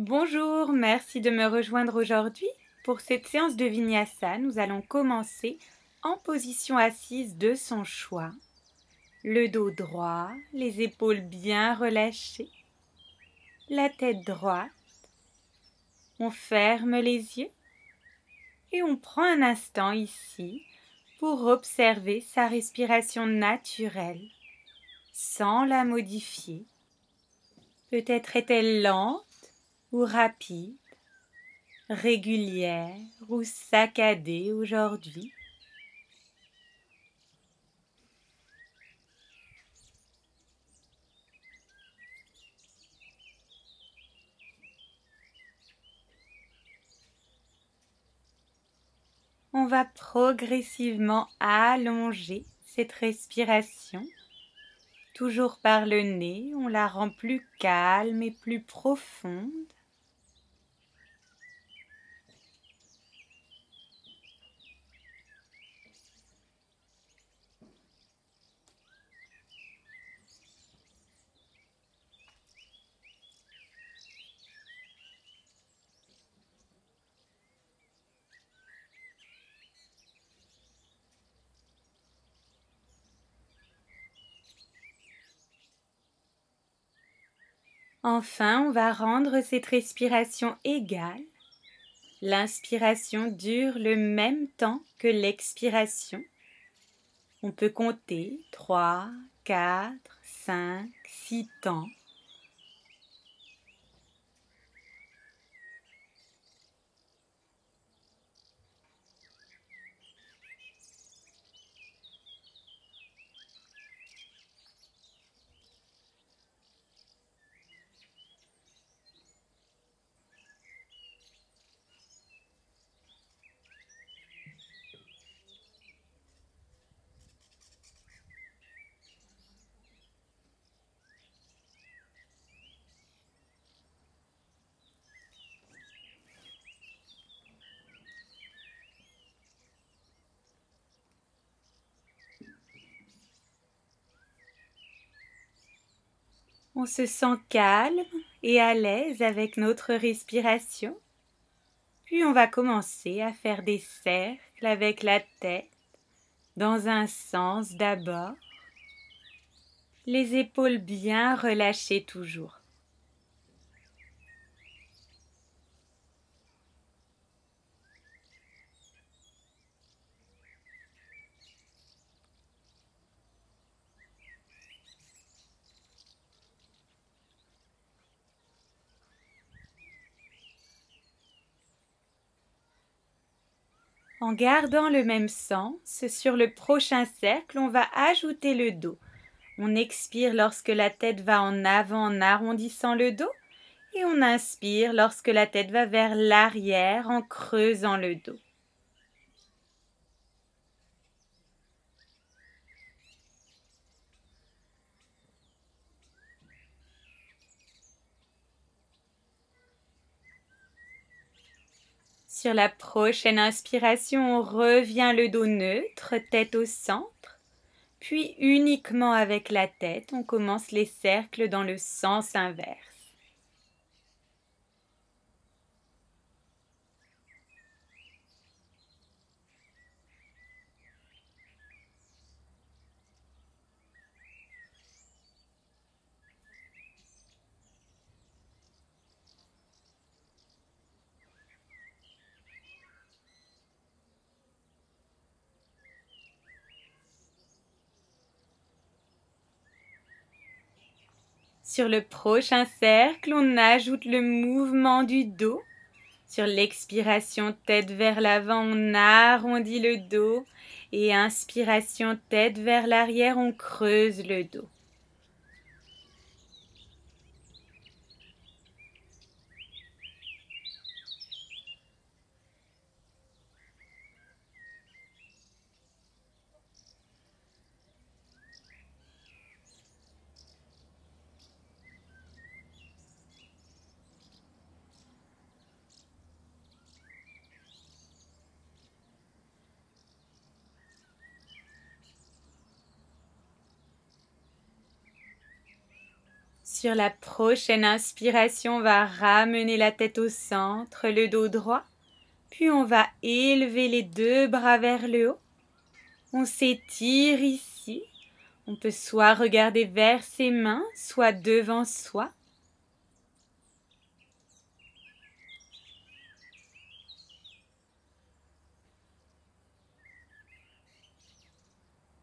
Bonjour, merci de me rejoindre aujourd'hui. Pour cette séance de Vinyasa, nous allons commencer en position assise de son choix. Le dos droit, les épaules bien relâchées, la tête droite. On ferme les yeux et on prend un instant ici pour observer sa respiration naturelle, sans la modifier. Peut-être est-elle lente ou rapide, régulière ou saccadée aujourd'hui. On va progressivement allonger cette respiration. Toujours par le nez, on la rend plus calme et plus profonde. Enfin, on va rendre cette respiration égale. L'inspiration dure le même temps que l'expiration. On peut compter 3, 4, 5, 6 temps. On se sent calme et à l'aise avec notre respiration. Puis on va commencer à faire des cercles avec la tête, dans un sens d'abord. Les épaules bien relâchées toujours. En gardant le même sens, sur le prochain cercle, on va ajouter le dos. On expire lorsque la tête va en avant en arrondissant le dos et on inspire lorsque la tête va vers l'arrière en creusant le dos. Sur la prochaine inspiration, on revient le dos neutre, tête au centre. Puis uniquement avec la tête, on commence les cercles dans le sens inverse. Sur le prochain cercle, on ajoute le mouvement du dos. Sur l'expiration, tête vers l'avant, on arrondit le dos. Et inspiration, tête vers l'arrière, on creuse le dos. Sur la prochaine inspiration, on va ramener la tête au centre, le dos droit. Puis on va élever les deux bras vers le haut. On s'étire ici. On peut soit regarder vers ses mains, soit devant soi.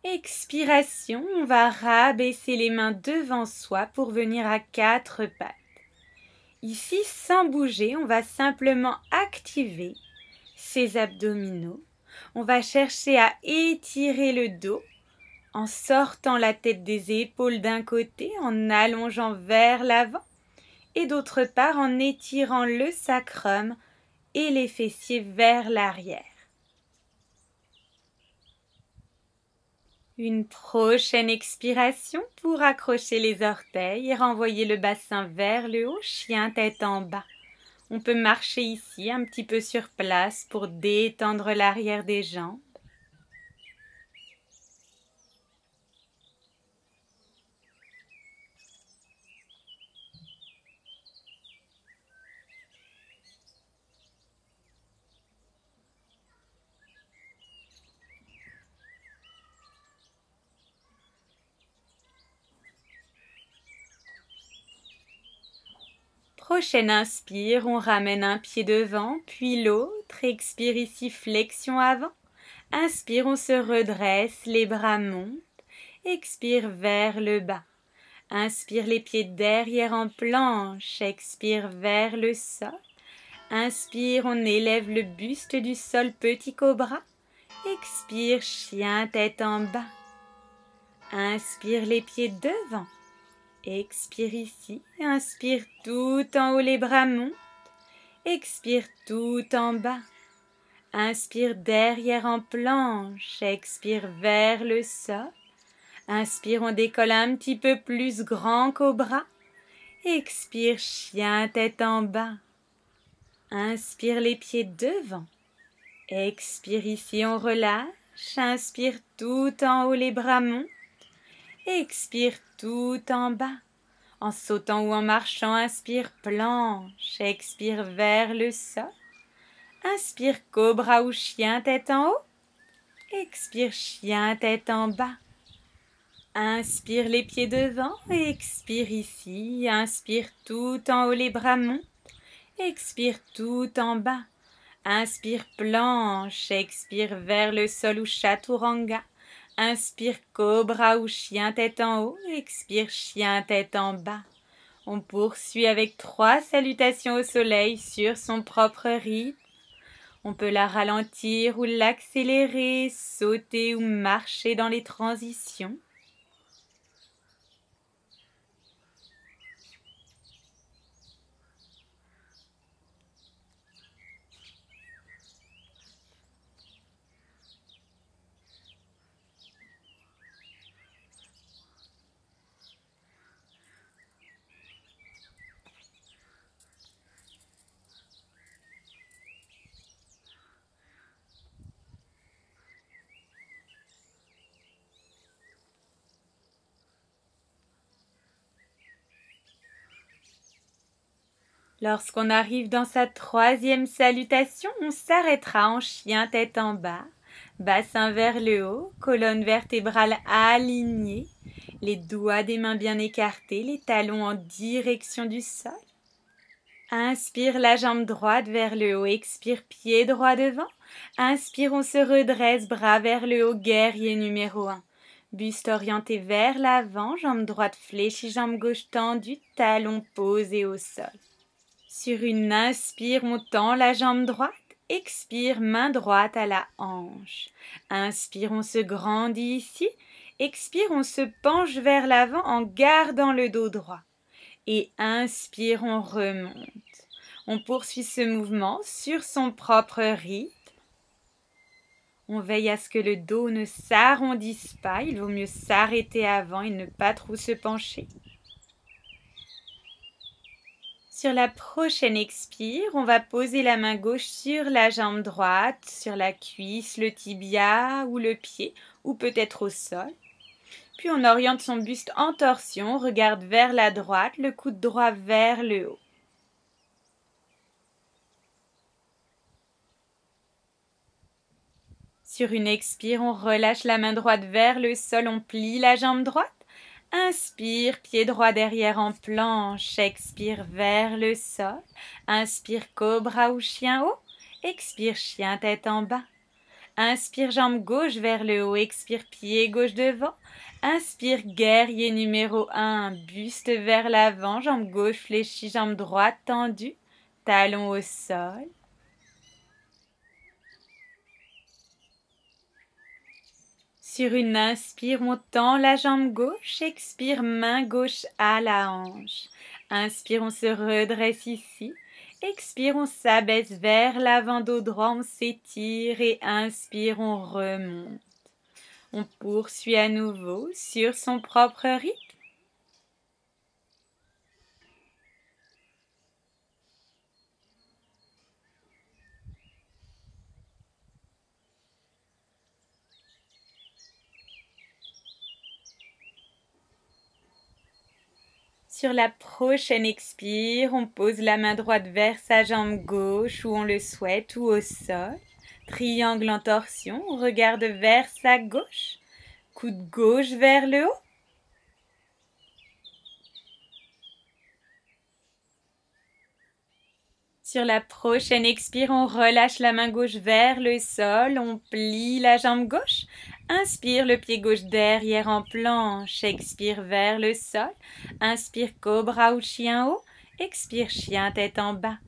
Expiration, on va rabaisser les mains devant soi pour venir à quatre pattes. Ici, sans bouger, on va simplement activer ses abdominaux. On va chercher à étirer le dos en sortant la tête des épaules d'un côté, en allongeant vers l'avant et d'autre part en étirant le sacrum et les fessiers vers l'arrière. Une prochaine expiration pour accrocher les orteils et renvoyer le bassin vers le haut, chien tête en bas. On peut marcher ici un petit peu sur place pour détendre l'arrière des jambes. Prochaine inspire, on ramène un pied devant, puis l'autre. Expire ici, flexion avant. Inspire, on se redresse, les bras montent. Expire vers le bas. Inspire les pieds derrière en planche. Expire vers le sol. Inspire, on élève le buste du sol, petit cobra. Expire, chien tête en bas. Inspire les pieds devant. Expire ici, inspire tout en haut, les bras montent. Expire tout en bas. Inspire derrière en planche, expire vers le sol. Inspire, on décolle un petit peu plus, grand cobra. Expire, chien tête en bas. Inspire les pieds devant. Expire ici, on relâche. Inspire tout en haut, les bras montent. Expire tout en bas. En sautant ou en marchant, inspire planche. Expire vers le sol. Inspire cobra ou chien tête en haut. Expire chien tête en bas. Inspire les pieds devant. Expire ici. Inspire tout en haut, les bras montent. Expire tout en bas. Inspire planche. Expire vers le sol ou chaturanga. Inspire cobra ou chien tête en haut, expire chien tête en bas. On poursuit avec 3 salutations au soleil sur son propre rythme. On peut la ralentir ou l'accélérer, sauter ou marcher dans les transitions. Lorsqu'on arrive dans sa 3e salutation, on s'arrêtera en chien tête en bas, bassin vers le haut, colonne vertébrale alignée, les doigts des mains bien écartés, les talons en direction du sol. Inspire la jambe droite vers le haut, expire pied droit devant. Inspire, on se redresse, bras vers le haut, guerrier numéro 1. Buste orienté vers l'avant, jambe droite fléchie, jambe gauche tendue, talon posé au sol. Sur une inspire, on tend la jambe droite. Expire, main droite à la hanche. Inspire, on se grandit ici. Expire, on se penche vers l'avant en gardant le dos droit. Et inspire, on remonte. On poursuit ce mouvement sur son propre rythme. On veille à ce que le dos ne s'arrondisse pas. Il vaut mieux s'arrêter avant et ne pas trop se pencher. Sur la prochaine expire, on va poser la main gauche sur la jambe droite, sur la cuisse, le tibia ou le pied, ou peut-être au sol. Puis on oriente son buste en torsion, regarde vers la droite, le coude droit vers le haut. Sur une expire, on relâche la main droite vers le sol, on plie la jambe droite. Inspire, pied droit derrière en planche, expire vers le sol. Inspire, cobra ou chien haut. Expire, chien tête en bas. Inspire, jambe gauche vers le haut, expire, pied gauche devant. Inspire, guerrier numéro 1, buste vers l'avant, jambe gauche fléchie, jambe droite tendue, talon au sol. Sur une inspire, on tend la jambe gauche, expire, main gauche à la hanche. Inspire, on se redresse ici. Expire, on s'abaisse vers l'avant, dos droit, on s'étire et inspire, on remonte. On poursuit à nouveau sur son propre rythme. Sur la prochaine expire, on pose la main droite vers sa jambe gauche où on le souhaite ou au sol. Triangle en torsion, on regarde vers sa gauche. Coude gauche vers le haut. Sur la prochaine expire, on relâche la main gauche vers le sol, on plie la jambe gauche. Inspire le pied gauche derrière en planche, expire vers le sol. Inspire cobra ou chien haut, expire chien tête en bas.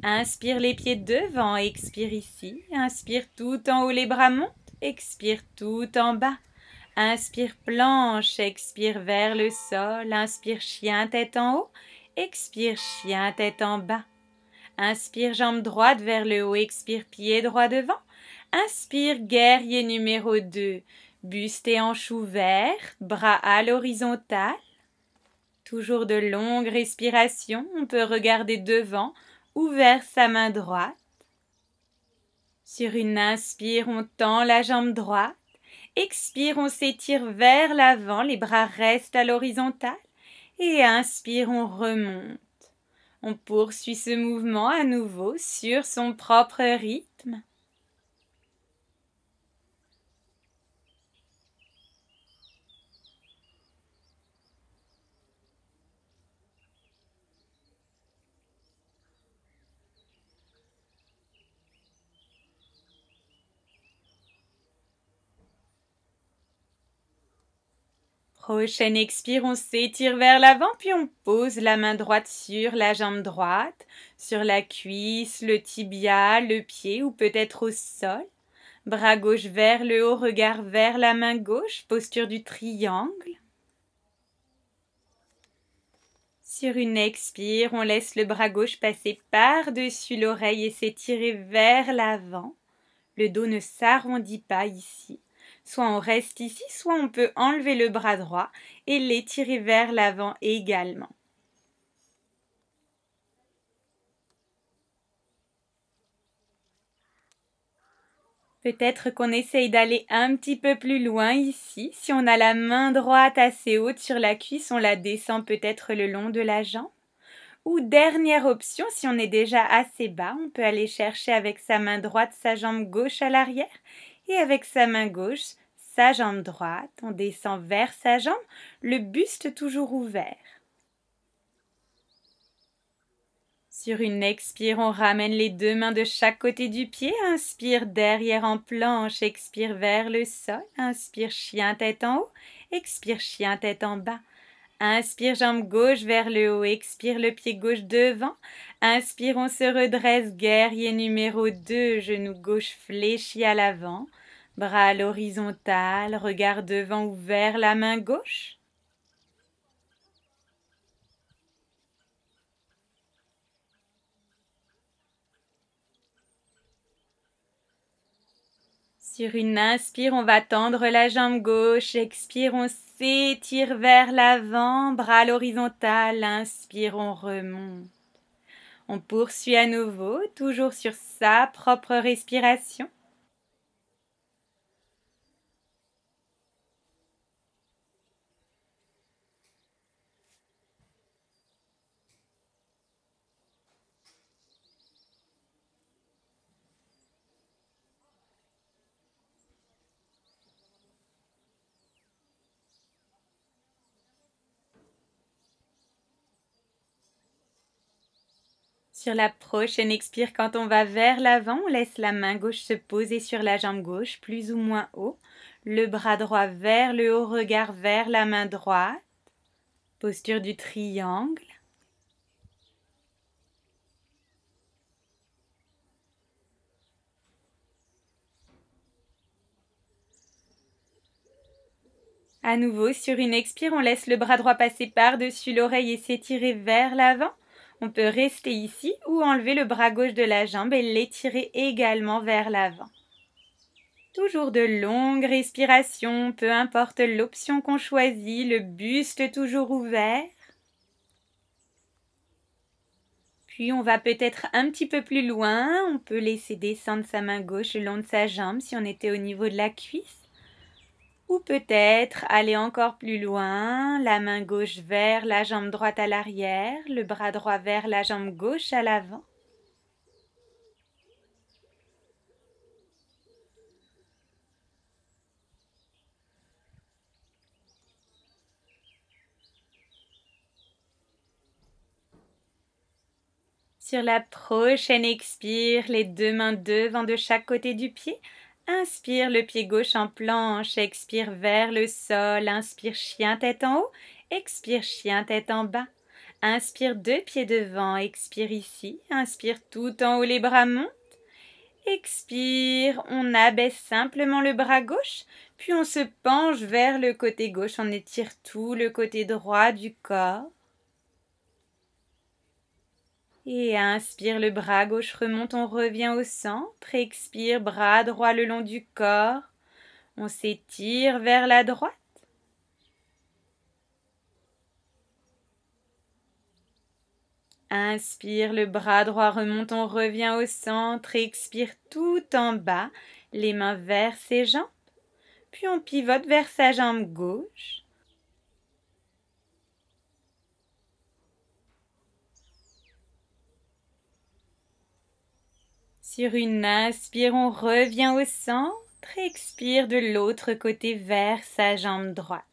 Inspire les pieds devant, expire ici. Inspire tout en haut, les bras montent, expire tout en bas. Inspire planche, expire vers le sol. Inspire chien tête en haut, expire chien tête en bas. Inspire, jambe droite vers le haut, expire, pied droit devant. Inspire, guerrier numéro 2. Buste et hanche ouverts, bras à l'horizontale. Toujours de longues respirations, on peut regarder devant ou vers sa main droite. Sur une inspire, on tend la jambe droite. Expire, on s'étire vers l'avant, les bras restent à l'horizontale. Et inspire, on remonte. On poursuit ce mouvement à nouveau sur son propre rythme. Prochaine expire, on s'étire vers l'avant, puis on pose la main droite sur la jambe droite, sur la cuisse, le tibia, le pied ou peut-être au sol. Bras gauche vers le haut, regard vers la main gauche, posture du triangle. Sur une expire, on laisse le bras gauche passer par-dessus l'oreille et s'étirer vers l'avant. Le dos ne s'arrondit pas ici. Soit on reste ici, soit on peut enlever le bras droit et l'étirer vers l'avant également. Peut-être qu'on essaye d'aller un petit peu plus loin ici. Si on a la main droite assez haute sur la cuisse, on la descend peut-être le long de la jambe. Ou dernière option, si on est déjà assez bas, on peut aller chercher avec sa main droite sa jambe gauche à l'arrière et avec sa main gauche sa jambe droite. On descend vers sa jambe, le buste toujours ouvert. Sur une expire, on ramène les deux mains de chaque côté du pied. Inspire derrière en planche, expire vers le sol. Inspire chien tête en haut, expire chien tête en bas. Inspire, jambe gauche vers le haut, expire le pied gauche devant. Inspire, on se redresse, guerrier numéro 2, genou gauche fléchi à l'avant. Bras à l'horizontale, regard devant ouvert, la main gauche. Sur une inspire, on va tendre la jambe gauche. Expire, on s'étire vers l'avant, bras à l'horizontale. Inspire, on remonte. On poursuit à nouveau, toujours sur sa propre respiration. Sur la prochaine expire, quand on va vers l'avant, on laisse la main gauche se poser sur la jambe gauche, plus ou moins haut. Le bras droit vers le haut, regard vers la main droite. Posture du triangle. À nouveau, sur une expire, on laisse le bras droit passer par-dessus l'oreille et s'étirer vers l'avant. On peut rester ici ou enlever le bras gauche de la jambe et l'étirer également vers l'avant. Toujours de longues respirations, peu importe l'option qu'on choisit, le buste toujours ouvert. Puis on va peut-être un petit peu plus loin, on peut laisser descendre sa main gauche le long de sa jambe si on était au niveau de la cuisse. Ou peut-être aller encore plus loin, la main gauche vers la jambe droite à l'arrière, le bras droit vers la jambe gauche à l'avant. Sur la prochaine expire, les deux mains devant de chaque côté du pied. Inspire le pied gauche en planche, expire vers le sol, inspire chien tête en haut, expire chien tête en bas. Inspire deux pieds devant, expire ici, inspire tout en haut, les bras montent. Expire, on abaisse simplement le bras gauche, puis on se penche vers le côté gauche, on étire tout le côté droit du corps. Et inspire, le bras gauche remonte, on revient au centre. Expire, bras droit le long du corps. On s'étire vers la droite. Inspire, le bras droit remonte, on revient au centre. Expire tout en bas, les mains vers ses jambes. Puis on pivote vers sa jambe gauche. Sur une inspire, on revient au centre. Expire de l'autre côté vers sa jambe droite.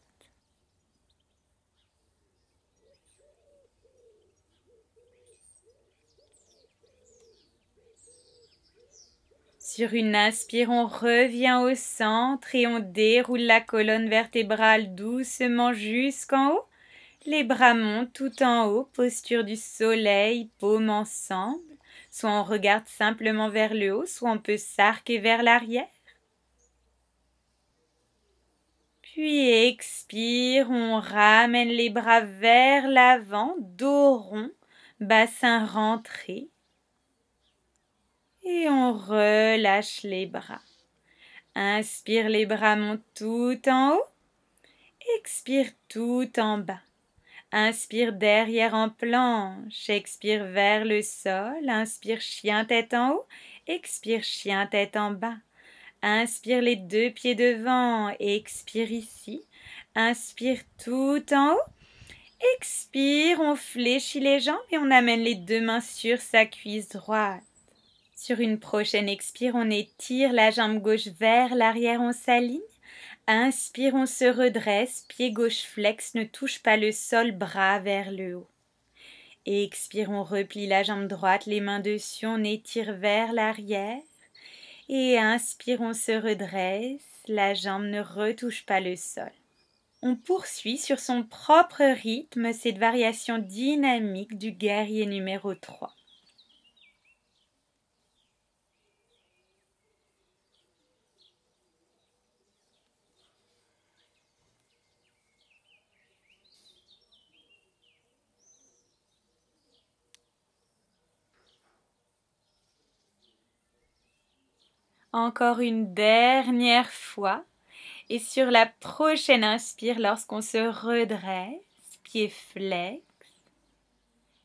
Sur une inspire, on revient au centre et on déroule la colonne vertébrale doucement jusqu'en haut. Les bras montent tout en haut, posture du soleil, paumes ensemble. Soit on regarde simplement vers le haut, soit on peut s'arquer vers l'arrière. Puis expire, on ramène les bras vers l'avant, dos rond, bassin rentré. Et on relâche les bras. Inspire, les bras montent tout en haut. Expire tout en bas. Inspire derrière en planche. Expire vers le sol. Inspire chien tête en haut. Expire chien tête en bas. Inspire les deux pieds devant. Expire ici. Inspire tout en haut. Expire, on fléchit les jambes et on amène les deux mains sur sa cuisse droite. Sur une prochaine expire, on étire la jambe gauche vers l'arrière, on s'aligne. Inspire, on se redresse, pied gauche flex, ne touche pas le sol, bras vers le haut. Expire, on replie la jambe droite, les mains dessus, on étire vers l'arrière. Et inspire, on se redresse, la jambe ne retouche pas le sol. On poursuit sur son propre rythme cette variation dynamique du guerrier numéro 3. Encore une dernière fois. Et sur la prochaine inspire, lorsqu'on se redresse, pied flex.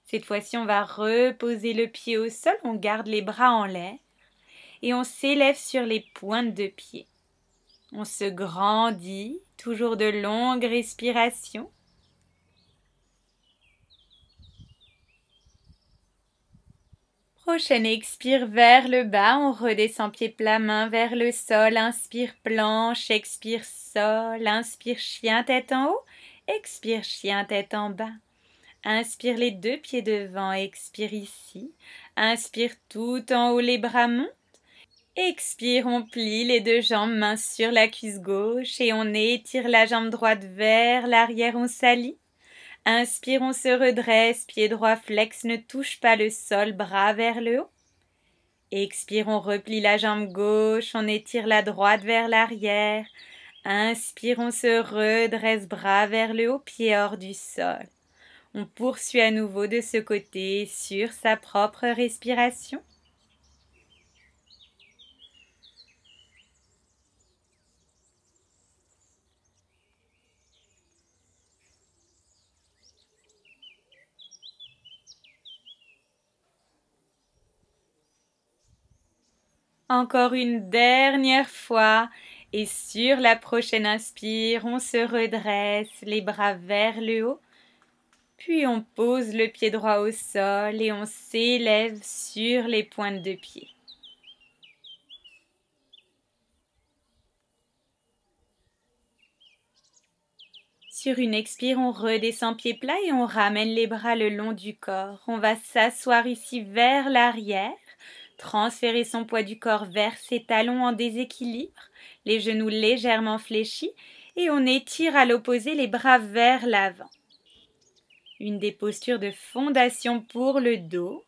Cette fois-ci, on va reposer le pied au sol, on garde les bras en l'air. Et on s'élève sur les pointes de pied. On se grandit, toujours de longues respirations. Prochaine expire vers le bas, on redescend pied plat, main vers le sol, inspire planche, expire sol, inspire chien tête en haut, expire chien tête en bas. Inspire les deux pieds devant, expire ici. Inspire tout en haut, les bras montent. Expire, on plie les deux jambes, main sur la cuisse gauche et on étire la jambe droite vers l'arrière, on s'aligne. Inspire, on se redresse, pied droit flex, ne touche pas le sol, bras vers le haut. Expire, on replie la jambe gauche, on étire la droite vers l'arrière. Inspire, on se redresse, bras vers le haut, pied hors du sol. On poursuit à nouveau de ce côté sur sa propre respiration. Encore une dernière fois et sur la prochaine inspire, on se redresse, les bras vers le haut. Puis on pose le pied droit au sol et on s'élève sur les pointes de pied. Sur une expire, on redescend pied plat et on ramène les bras le long du corps. On va s'asseoir ici vers l'arrière. Transférer son poids du corps vers ses talons en déséquilibre, les genoux légèrement fléchis et on étire à l'opposé les bras vers l'avant. Une des postures de fondation pour le dos.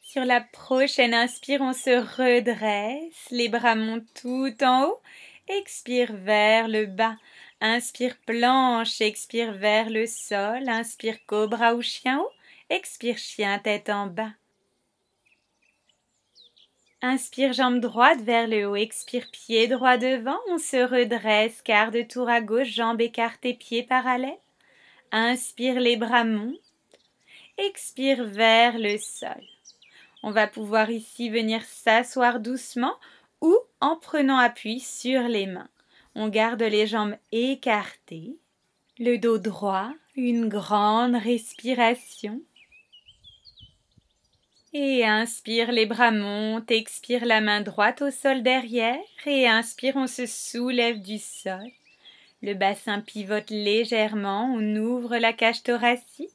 Sur la prochaine inspire, on se redresse, les bras montent tout en haut, expire vers le bas, inspire planche, expire vers le sol, inspire cobra ou chien haut, expire chien tête en bas. Inspire jambe droite vers le haut, expire pied droit devant, on se redresse, quart de tour à gauche, jambes écartées, pieds parallèles. Inspire, les bras montent, expire vers le sol. On va pouvoir ici venir s'asseoir doucement ou en prenant appui sur les mains. On garde les jambes écartées, le dos droit, une grande respiration. Et inspire, les bras montent, expire la main droite au sol derrière et inspire, on se soulève du sol. Le bassin pivote légèrement, on ouvre la cage thoracique.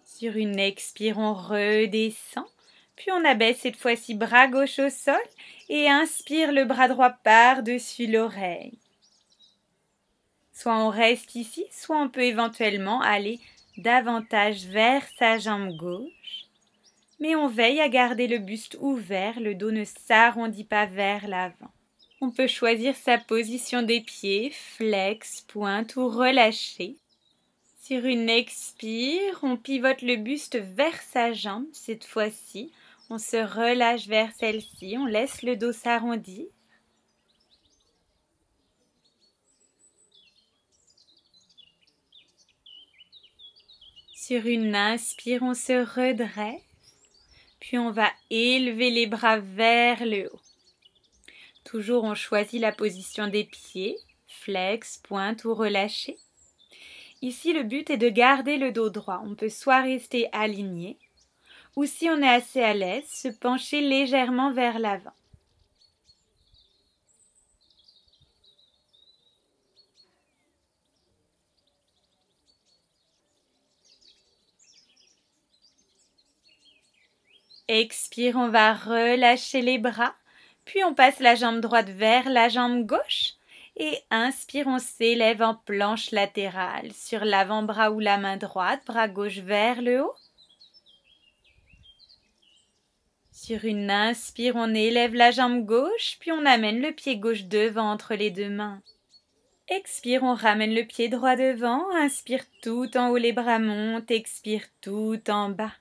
Sur une expire, on redescend, puis on abaisse cette fois-ci bras gauche au sol et inspire le bras droit par-dessus l'oreille. Soit on reste ici, soit on peut éventuellement aller davantage vers sa jambe gauche. Mais on veille à garder le buste ouvert, le dos ne s'arrondit pas vers l'avant. On peut choisir sa position des pieds, flex, pointe ou relâché. Sur une expire, on pivote le buste vers sa jambe. Cette fois-ci, on se relâche vers celle-ci, on laisse le dos s'arrondir. Sur une inspire, on se redresse, puis on va élever les bras vers le haut. Toujours, on choisit la position des pieds, flex, pointe ou relâché. Ici, le but est de garder le dos droit. On peut soit rester aligné, ou si on est assez à l'aise, se pencher légèrement vers l'avant. Expire, on va relâcher les bras, puis on passe la jambe droite vers la jambe gauche. Et inspire, on s'élève en planche latérale sur l'avant-bras ou la main droite, bras gauche vers le haut. Sur une inspire, on élève la jambe gauche, puis on amène le pied gauche devant entre les deux mains. Expire, on ramène le pied droit devant, inspire tout en haut, les bras montent, expire tout en bas.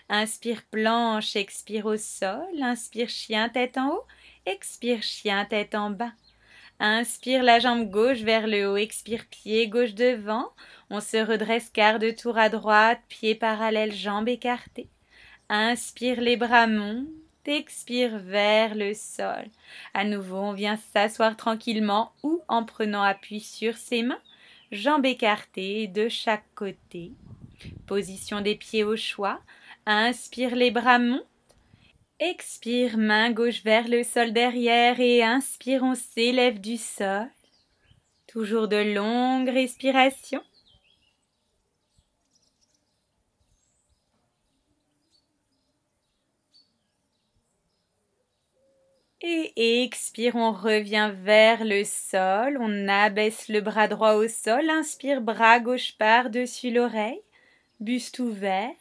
Inspire planche, expire au sol, inspire chien tête en haut, expire chien tête en bas. Inspire la jambe gauche vers le haut, expire pied gauche devant. On se redresse quart de tour à droite, pied parallèle, jambes écartées. Inspire, les bras montent. expire vers le sol. À nouveau, on vient s'asseoir tranquillement ou en prenant appui sur ses mains, jambes écartées de chaque côté. Position des pieds au choix. Inspire, les bras montent. Expire, main gauche vers le sol derrière et inspire, on s'élève du sol. Toujours de longues respirations. Et expire, on revient vers le sol, on abaisse le bras droit au sol, inspire, bras gauche par-dessus l'oreille, buste ouvert,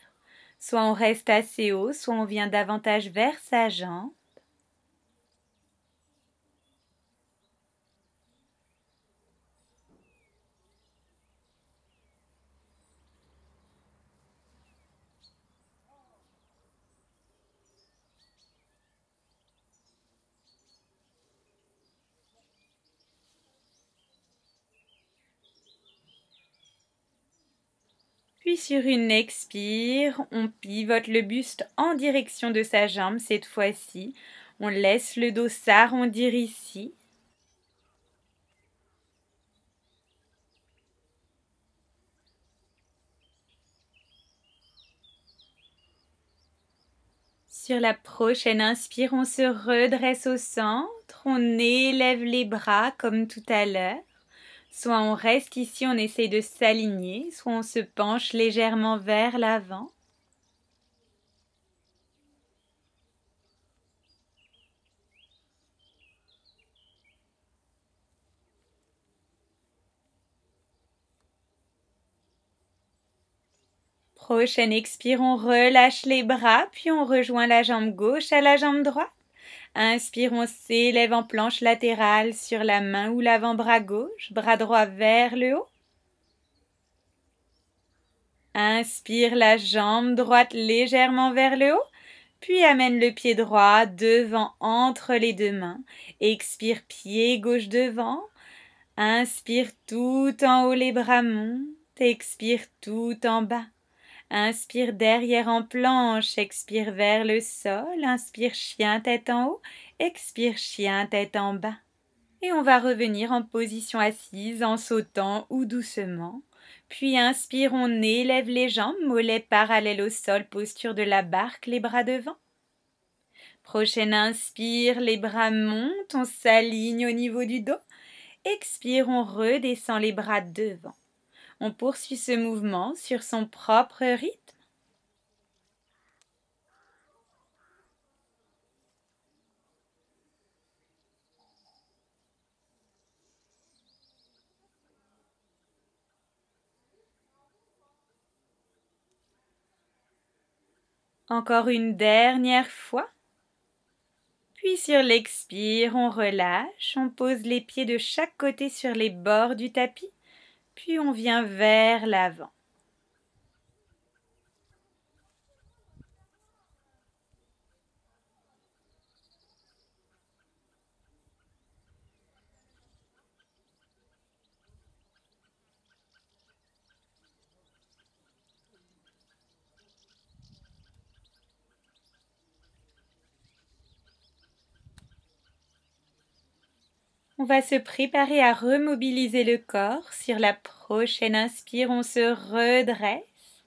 soit on reste assez haut, soit on vient davantage vers sa jambe. Puis sur une expire, on pivote le buste en direction de sa jambe cette fois-ci. On laisse le dos s'arrondir ici. Sur la prochaine inspire, on se redresse au centre, on élève les bras comme tout à l'heure. Soit on reste ici, on essaye de s'aligner, soit on se penche légèrement vers l'avant. Prochaine expire, on relâche les bras, puis on rejoint la jambe gauche à la jambe droite. Inspire, on s'élève en planche latérale sur la main ou l'avant-bras gauche, bras droit vers le haut. Inspire, la jambe droite légèrement vers le haut, puis amène le pied droit devant entre les deux mains. Expire, pied gauche devant. Inspire, tout en haut, les bras montent. Expire, tout en bas. Inspire, derrière en planche. Expire vers le sol. Inspire, chien tête en haut. Expire, chien tête en bas. Et on va revenir en position assise en sautant ou doucement. Puis inspire, on élève les jambes, mollets parallèles au sol, posture de la barque, les bras devant. Prochaine inspire, les bras montent, on s'aligne au niveau du dos. Expire, on redescend les bras devant. On poursuit ce mouvement sur son propre rythme. Encore une dernière fois. Puis sur l'expire, on relâche, on pose les pieds de chaque côté sur les bords du tapis, puis on vient vers l'avant. On va se préparer à remobiliser le corps. Sur la prochaine inspire, on se redresse.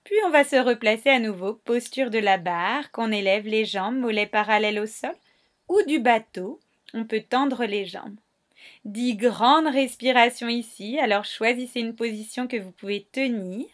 Puis on va se replacer à nouveau, posture de la barque, on élève les jambes, mollets parallèles au sol, ou du bateau, on peut tendre les jambes. 10 grandes respirations ici, alors choisissez une position que vous pouvez tenir.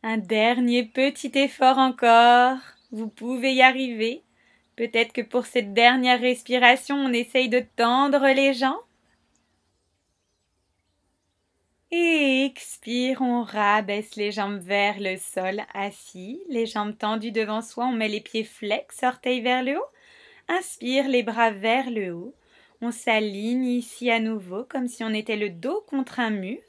Un dernier petit effort encore. Vous pouvez y arriver. Peut-être que pour cette dernière respiration, on essaye de tendre les jambes. Et expire, on rabaisse les jambes vers le sol, assis, les jambes tendues devant soi, on met les pieds flex, orteils vers le haut. Inspire, les bras vers le haut. On s'aligne ici à nouveau, comme si on était le dos contre un mur.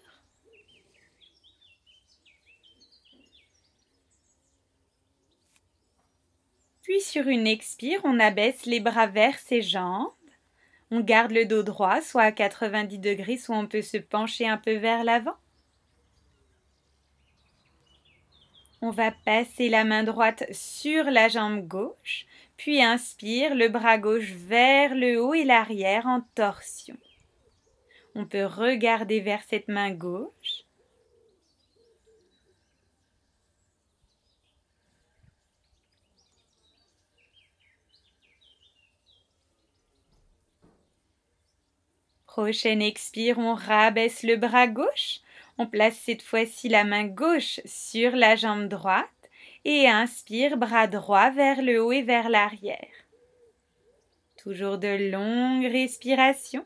Puis sur une expire, on abaisse les bras vers ses jambes. On garde le dos droit, soit à 90 degrés, soit on peut se pencher un peu vers l'avant. On va passer la main droite sur la jambe gauche, puis inspire, le bras gauche vers le haut et l'arrière en torsion. On peut regarder vers cette main gauche. Prochaine expire, on rabaisse le bras gauche. On place cette fois-ci la main gauche sur la jambe droite et inspire, bras droit vers le haut et vers l'arrière. Toujours de longues respirations.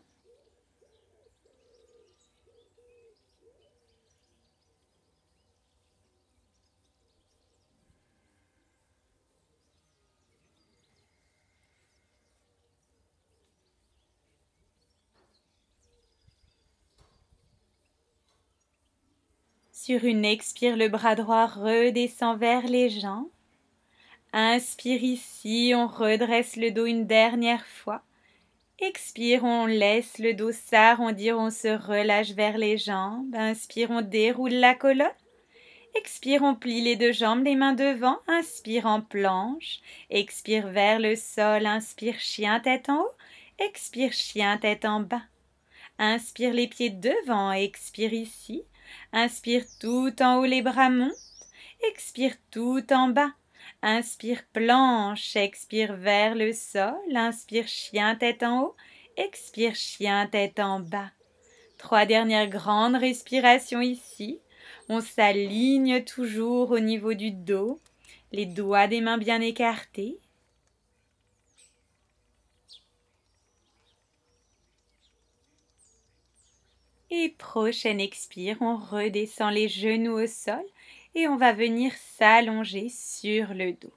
Sur une expire, le bras droit redescend vers les jambes. Inspire ici, on redresse le dos une dernière fois. Expire, on laisse le dos s'arrondir, on se relâche vers les jambes. Inspire, on déroule la colonne. Expire, on plie les deux jambes, les mains devant. Inspire en planche. Expire vers le sol. Inspire, chien tête en haut. Expire, chien tête en bas. Inspire les pieds devant. Expire ici. Inspire tout en haut, les bras montent. Expire tout en bas. Inspire planche, expire vers le sol, inspire chien tête en haut, expire chien tête en bas. 3 dernières grandes respirations ici. On s'aligne toujours au niveau du dos, les doigts des mains bien écartés. Et prochaine expire, on redescend les genoux au sol et on va venir s'allonger sur le dos.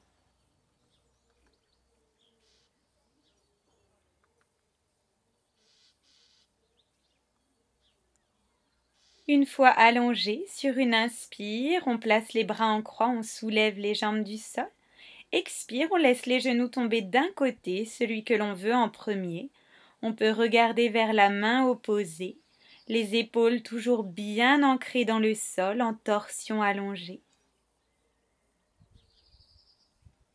Une fois allongé, sur une inspire, on place les bras en croix, on soulève les jambes du sol. Expire, on laisse les genoux tomber d'un côté, celui que l'on veut en premier. On peut regarder vers la main opposée, les épaules toujours bien ancrées dans le sol en torsion allongée.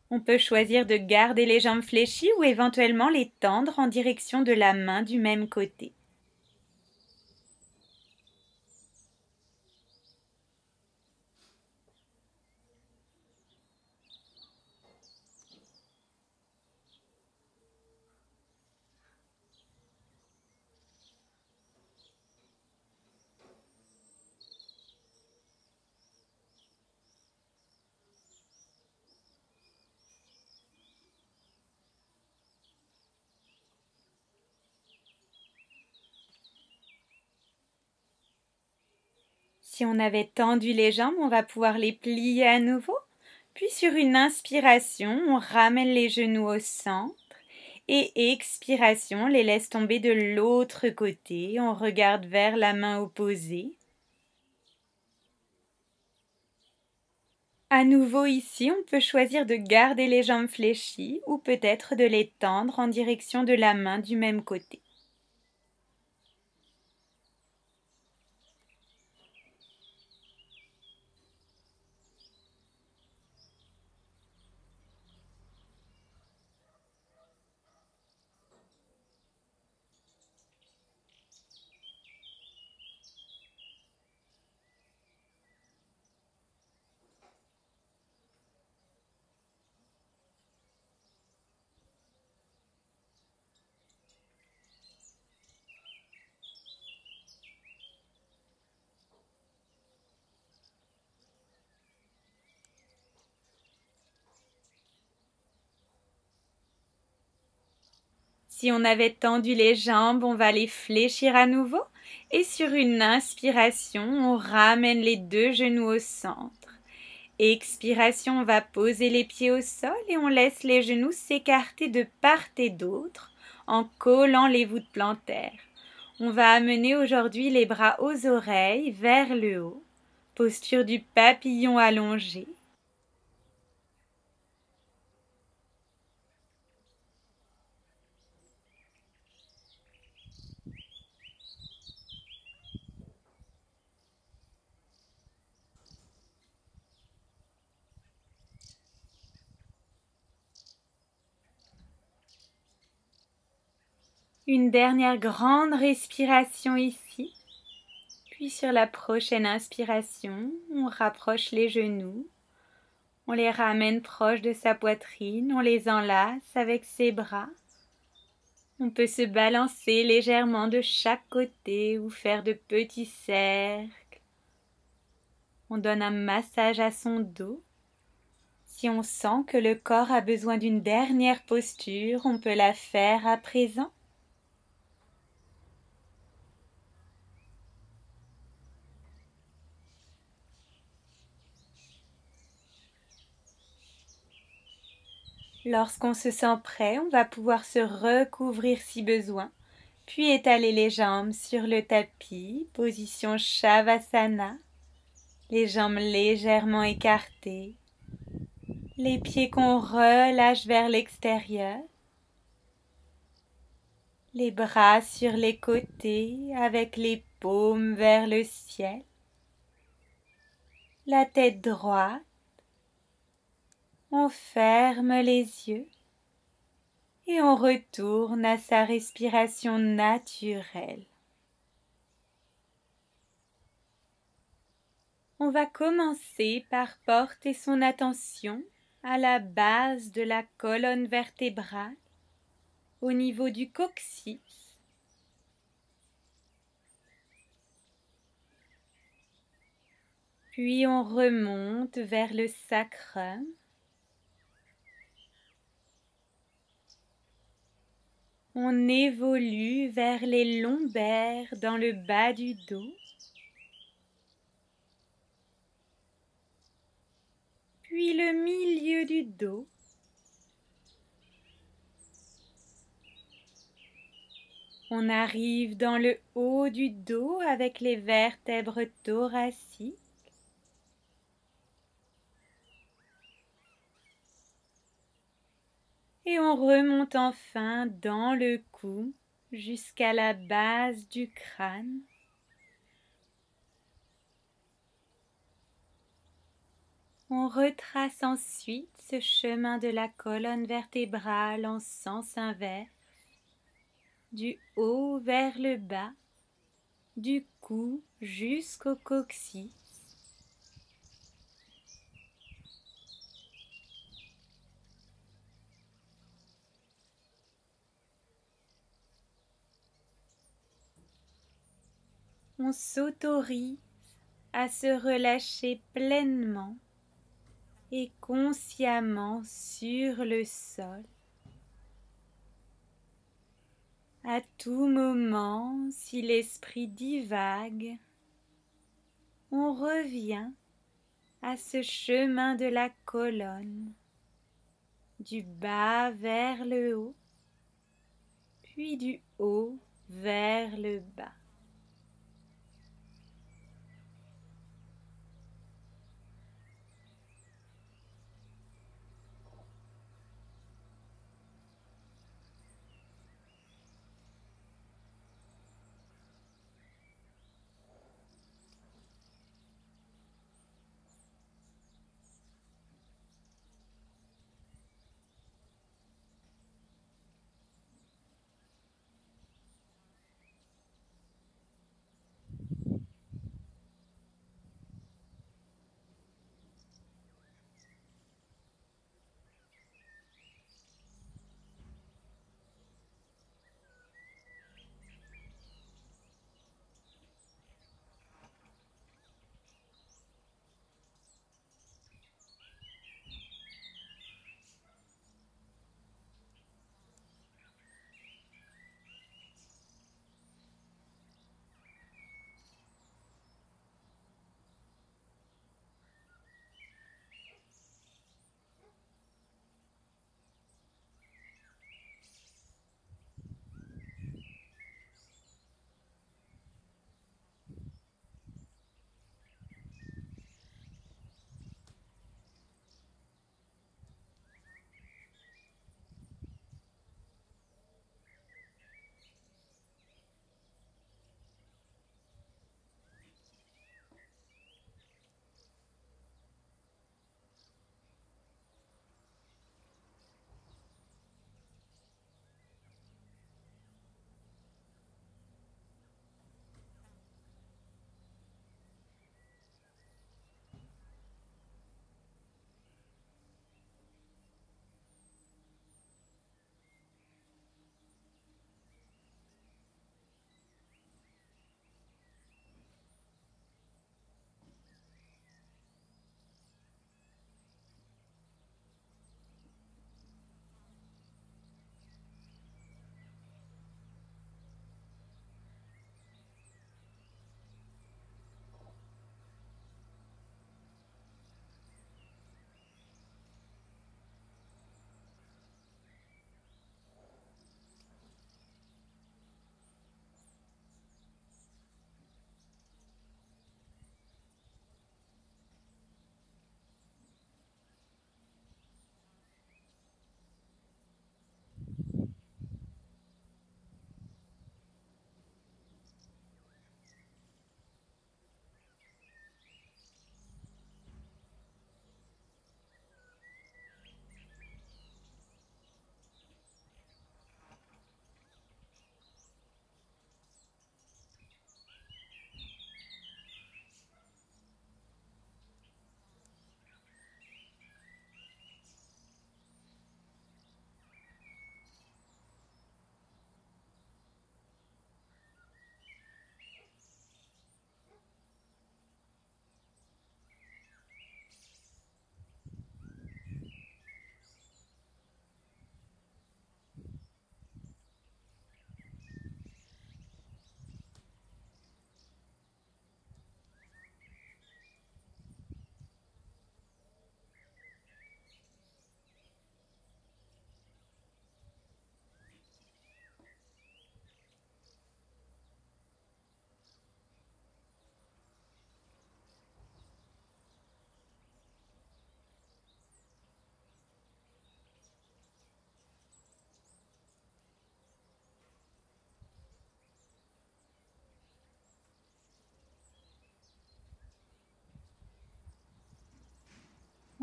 On peut choisir de garder les jambes fléchies ou éventuellement les tendre en direction de la main du même côté. Si on avait tendu les jambes, on va pouvoir les plier à nouveau. Puis sur une inspiration, on ramène les genoux au centre. Et expiration, on les laisse tomber de l'autre côté. On regarde vers la main opposée. À nouveau ici, on peut choisir de garder les jambes fléchies ou peut-être de les tendre en direction de la main du même côté. Si on avait tendu les jambes, on va les fléchir à nouveau. Et sur une inspiration, on ramène les deux genoux au centre. Expiration, on va poser les pieds au sol et on laisse les genoux s'écarter de part et d'autre en collant les voûtes plantaires. On va amener aujourd'hui les bras aux oreilles vers le haut, posture du papillon allongé. Une dernière grande respiration ici. Puis sur la prochaine inspiration, on rapproche les genoux. On les ramène proches de sa poitrine, on les enlace avec ses bras. On peut se balancer légèrement de chaque côté ou faire de petits cercles. On donne un massage à son dos. Si on sent que le corps a besoin d'une dernière posture, on peut la faire à présent. Lorsqu'on se sent prêt, on va pouvoir se recouvrir si besoin, puis étaler les jambes sur le tapis, position Shavasana, les jambes légèrement écartées, les pieds qu'on relâche vers l'extérieur, les bras sur les côtés avec les paumes vers le ciel, la tête droite, on ferme les yeux et on retourne à sa respiration naturelle. On va commencer par porter son attention à la base de la colonne vertébrale, au niveau du coccyx. Puis on remonte vers le sacrum. On évolue vers les lombaires dans le bas du dos. Puis le milieu du dos. On arrive dans le haut du dos avec les vertèbres thoraciques. Et on remonte enfin dans le cou jusqu'à la base du crâne. On retrace ensuite ce chemin de la colonne vertébrale en sens inverse, du haut vers le bas, du cou jusqu'au coccyx. On s'autorise à se relâcher pleinement et consciemment sur le sol. À tout moment, si l'esprit divague, on revient à ce chemin de la colonne, du bas vers le haut, puis du haut vers le bas.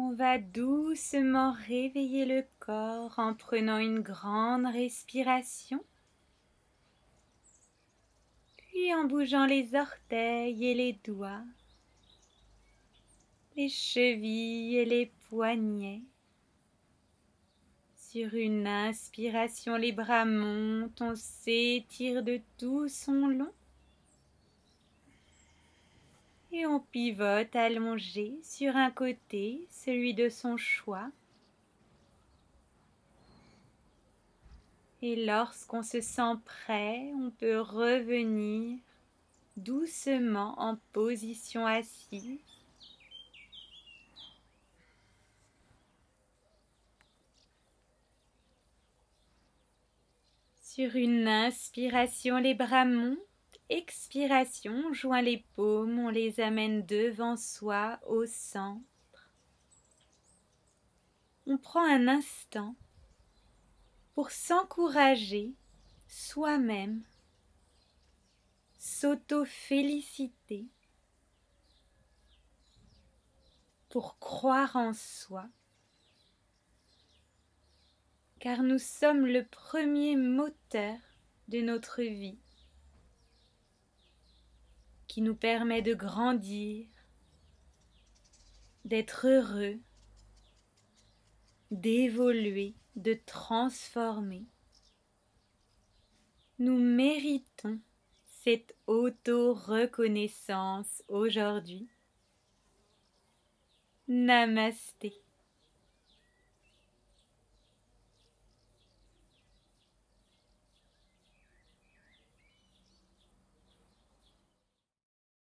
On va doucement réveiller le corps en prenant une grande respiration, puis en bougeant les orteils et les doigts, les chevilles et les poignets. Sur une inspiration, les bras montent, on s'étire de tout son long. Et on pivote allongé sur un côté, celui de son choix. Et lorsqu'on se sent prêt, on peut revenir doucement en position assise. Sur une inspiration, les bras montent. Expiration, on joint les paumes, on les amène devant soi au centre. On prend un instant pour s'encourager soi-même, s'auto-féliciter, pour croire en soi, car nous sommes le premier moteur de notre vie qui nous permet de grandir, d'être heureux, d'évoluer, de transformer. Nous méritons cette auto-reconnaissance aujourd'hui. Namasté.